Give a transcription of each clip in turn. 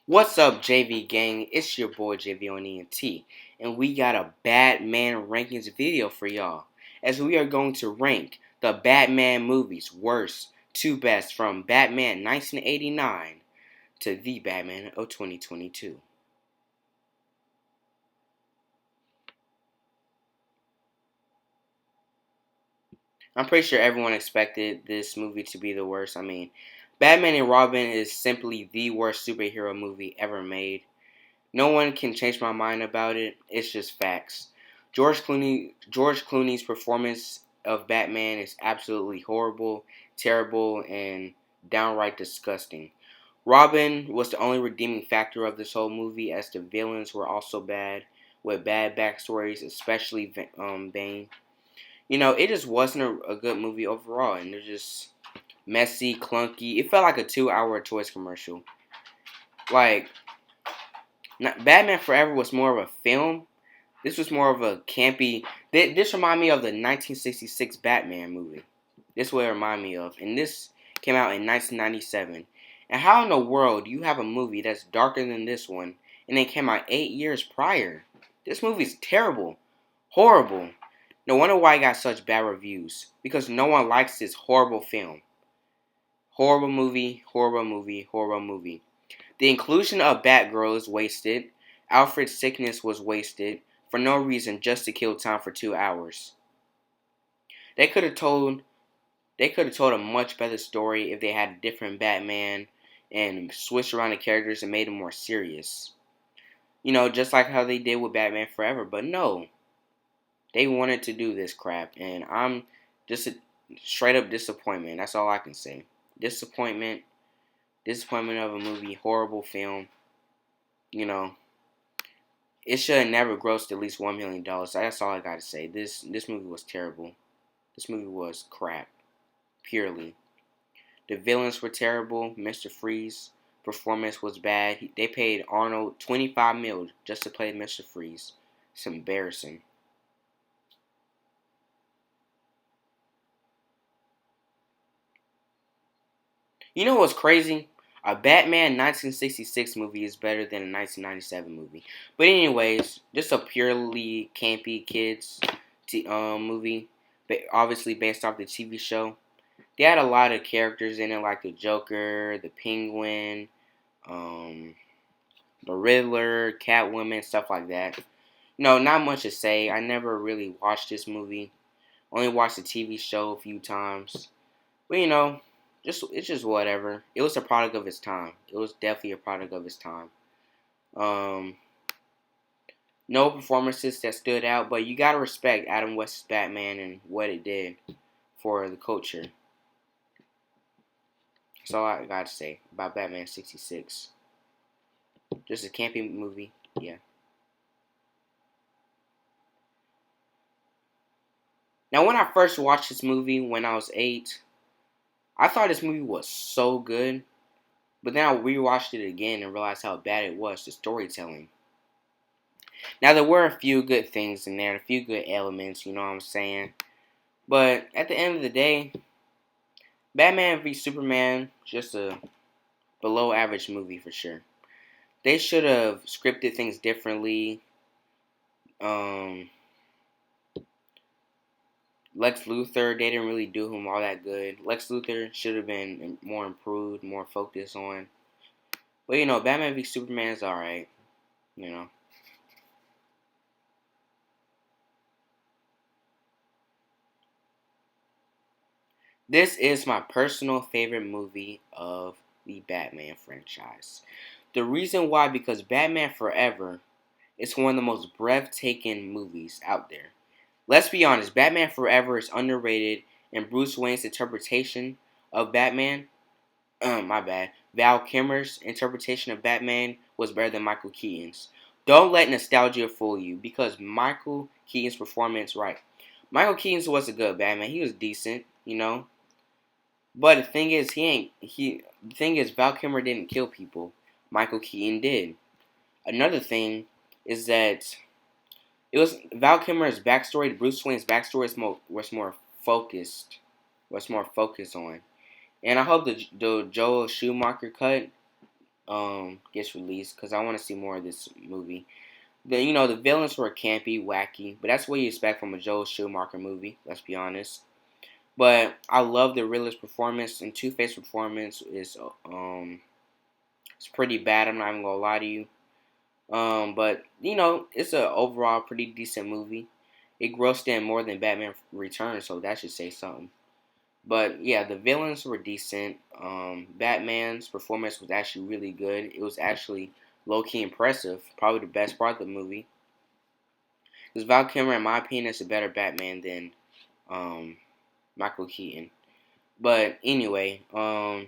What's up, JV gang? It's your boy JV on ENT, and we got a Batman rankings video for y'all. As we are going to rank the Batman movies worst to best from Batman 1989 to the Batman of 2022. I'm pretty sure everyone expected this movie to be the worst. I mean, Batman and Robin is simply the worst superhero movie ever made. No one can change my mind about it. It's just facts. George Clooney's performance of Batman is absolutely horrible, terrible, and downright disgusting. Robin was the only redeeming factor of this whole movie, as the villains were also bad, with bad backstories, especially Bane. It just wasn't a good movie overall, and it was just messy, clunky. It felt like a 2-hour Toys commercial. Like, Batman Forever was more of a film. This was more of a campy. This reminded me of the 1966 Batman movie. This is what it reminded me of. And this came out in 1997. And how in the world do you have a movie that's darker than this one and it came out 8 years prior? This movie's terrible. Horrible. No wonder why it got such bad reviews. Because no one likes this horrible film. Horrible movie, horrible movie, horrible movie. The inclusion of Batgirl is wasted. Alfred's sickness was wasted for no reason, just to kill time for 2 hours. They could have told a much better story if they had a different Batman and switched around the characters and made them more serious. Just like how they did with Batman Forever. But no, they wanted to do this crap, and I'm just a straight up disappointment. That's all I can say. Disappointment. Disappointment of a movie. Horrible film. You know, it should have never grossed at least $1 million. That's all I gotta say. This movie was terrible. This movie was crap. Purely. The villains were terrible. Mr. Freeze performance was bad. They paid Arnold $25 million just to play Mr. Freeze. It's embarrassing. You know what's crazy? A Batman 1966 movie is better than a 1997 movie. But anyways, just a purely campy kids movie, obviously based off the TV show. They had a lot of characters in it, like the Joker, the Penguin, um, the Riddler, Catwoman, stuff like that. No, not much to say. I never really watched this movie. Only watched the TV show a few times. But it's just whatever. It was a product of its time. It was definitely a product of its time. Um, no performances that stood out, but you gotta respect Adam West's Batman and what it did for the culture. That's all I gotta say about Batman 66. Just a campy movie. Yeah. Now, when I first watched this movie when I was 8, I thought this movie was so good. But then I rewatched it again and realized how bad it was, the storytelling. Now, there were a few good things in there, a few good elements, you know what I'm saying? But at the end of the day, Batman v Superman, just a below average movie for sure. They should have scripted things differently. Um, Lex Luthor, they didn't really do him all that good. Lex Luthor should have been more improved, more focused on. But Batman v Superman is alright. You know. This is my personal favorite movie of the Batman franchise. The reason why, because Batman Forever is one of the most breathtaking movies out there. Let's be honest, Batman Forever is underrated, and Bruce Wayne's interpretation of Batman, my bad, Val Kilmer's interpretation of Batman was better than Michael Keaton's. Don't let nostalgia fool you, because Michael Keaton's performance, right? Michael Keaton's was a good Batman. He was decent, But the thing is Val Kilmer didn't kill people. Michael Keaton did. Another thing is that it was Val Kilmer's backstory. Bruce Wayne's backstory was more focused, on. And I hope the Joel Schumacher cut gets released because I want to see more of this movie. The villains were campy, wacky, but that's what you expect from a Joel Schumacher movie. Let's be honest. But I love the Riddler's performance, and Two Face performance is it's pretty bad. I'm not even gonna lie to you. But it's a overall pretty decent movie. It grossed in more than Batman Returns, so that should say something. But yeah, the villains were decent. Batman's performance was actually really good. It was actually low key impressive. Probably the best part of the movie. Because Val Kilmer, in my opinion, is a better Batman than um, Michael Keaton. But anyway, but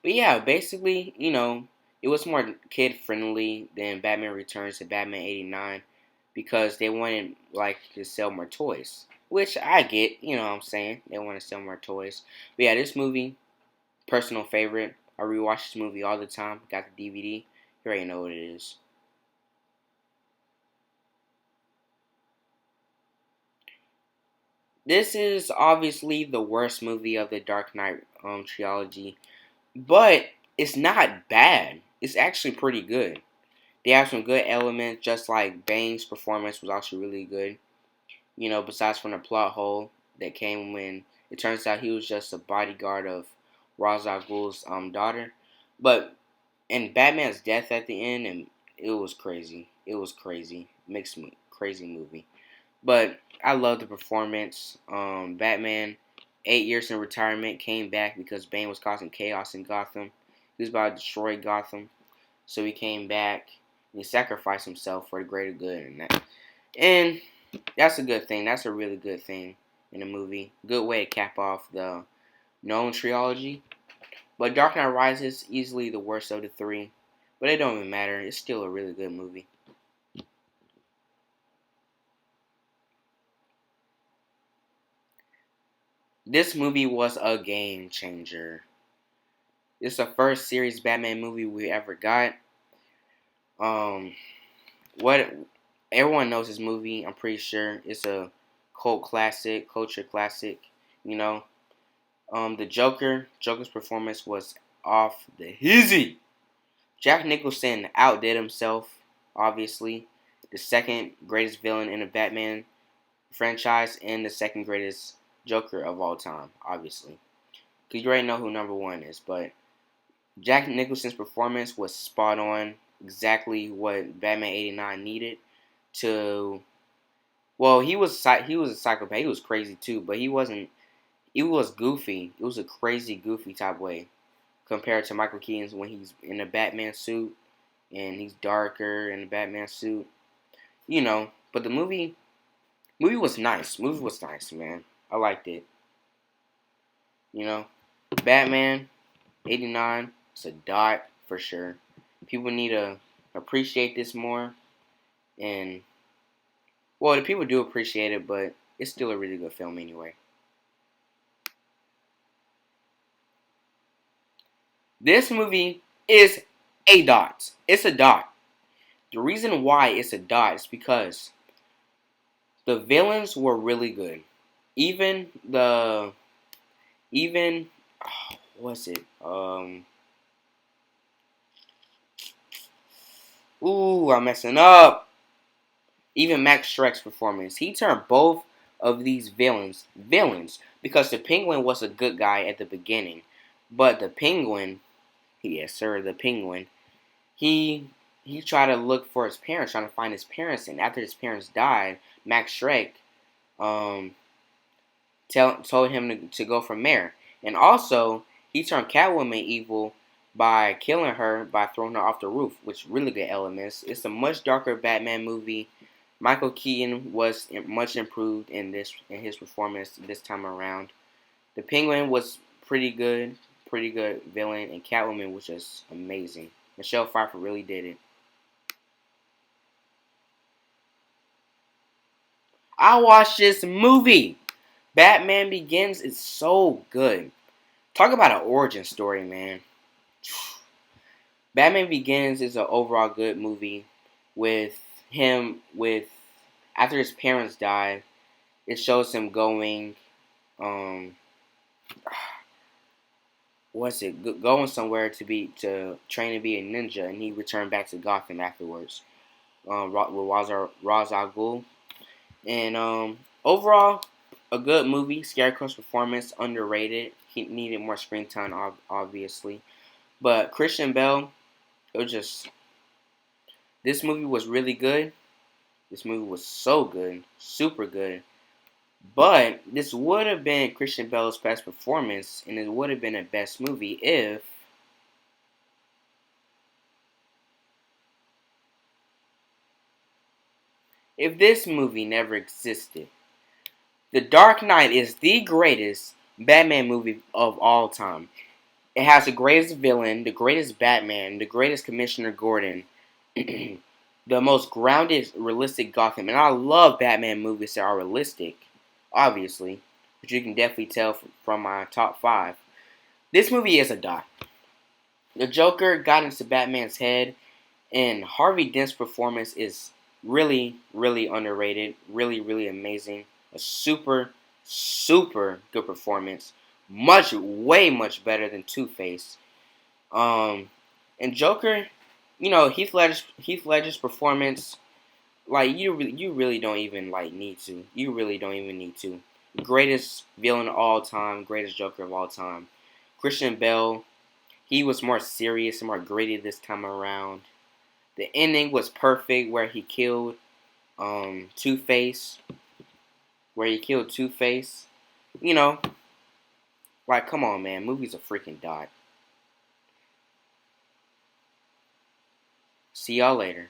yeah, basically, it was more kid friendly than Batman Returns and Batman '89 because they wanted to sell more toys, which I get. You know what I'm saying? They want to sell more toys. But yeah, this movie, personal favorite. I rewatch this movie all the time. Got the DVD. You already know what it is. This is obviously the worst movie of the Dark Knight trilogy, but it's not bad. It's actually pretty good. They have some good elements, just like Bane's performance was also really good. Besides from the plot hole that came when it turns out he was just a bodyguard of Ra's al Ghul's daughter. But and Batman's death at the end, and it was crazy. It was crazy. Makes me crazy movie. But I love the performance. Batman, 8 years in retirement, came back because Bane was causing chaos in Gotham. He was about to destroy Gotham, so he came back and he sacrificed himself for the greater good, and that's a good thing. That's a really good thing in the movie. Good way to cap off the Nolan trilogy. But Dark Knight Rises easily the worst of the three, but it don't even matter. It's still a really good movie. This movie was a game changer. It's the first series Batman movie we ever got. Um, what everyone knows this movie. I'm pretty sure it's a cult classic, culture classic. You know, Joker's performance was off the hizzy. Jack Nicholson outdid himself. Obviously, the second greatest villain in the Batman franchise and the second greatest Joker of all time. Obviously, because you already know who number one is, but Jack Nicholson's performance was spot on, exactly what Batman '89 needed to. Well, he was a psychopath. He was crazy too, but he wasn't. It was goofy. It was a crazy, goofy type way compared to Michael Keaton's when he's in a Batman suit and he's darker in the Batman suit. But the movie was nice. Movie was nice, man. I liked it. You know, Batman '89. It's a dot for sure. People need to appreciate this more. And, well, the people do appreciate it, but it's still a really good film anyway. This movie is a dot. It's a dot. The reason why it's a dot is because the villains were really good. Even the, even, what's it? I'm messing up. Even Max Shrek's performance, he turned both of these villains because the Penguin was a good guy at the beginning, but the Penguin, yes sir, the Penguin, he he tried to look for his parents, trying to find his parents, and after his parents died, Max Shrek um told him to go from there, and also he turned Catwoman evil by killing her by throwing her off the roof, which really good elements. It's a much darker Batman movie. Michael Keaton was much improved in his performance this time around. The Penguin was pretty good villain, and Catwoman was just amazing. Michelle Pfeiffer really did it. I watched this movie. Batman Begins is so good. Talk about an origin story, man. Batman Begins is an overall good movie with with after his parents died. It shows him going um what's it going somewhere to train to be a ninja, and he returned back to Gotham afterwards. With Ra's al Ghul, and overall, a good movie. Scarecrow's performance underrated. He needed more screen time, obviously, but Christian Bale, it was just this movie was really good. This movie was so good, super good. But this would have been Christian Bale's best performance, and it would have been a best movie if this movie never existed. The Dark Knight is the greatest Batman movie of all time. It has the greatest villain, the greatest Batman, the greatest Commissioner Gordon, the most grounded, realistic Gotham. And I love Batman movies that are realistic, obviously, but you can definitely tell from my top five. This movie is a dot. The Joker got into Batman's head, and Harvey Dent's performance is really, really underrated. Really, really amazing. A super, super good performance. Way much better than Two Face. Um, and Joker, Heath Ledger's performance, like you really don't even like need to. You really don't even need to. Greatest villain of all time, greatest Joker of all time. Christian Bale, he was more serious and more gritty this time around. The ending was perfect, where he killed Two Face, Two Face. You know, like come on, man, movies a freaking dot. See y'all later.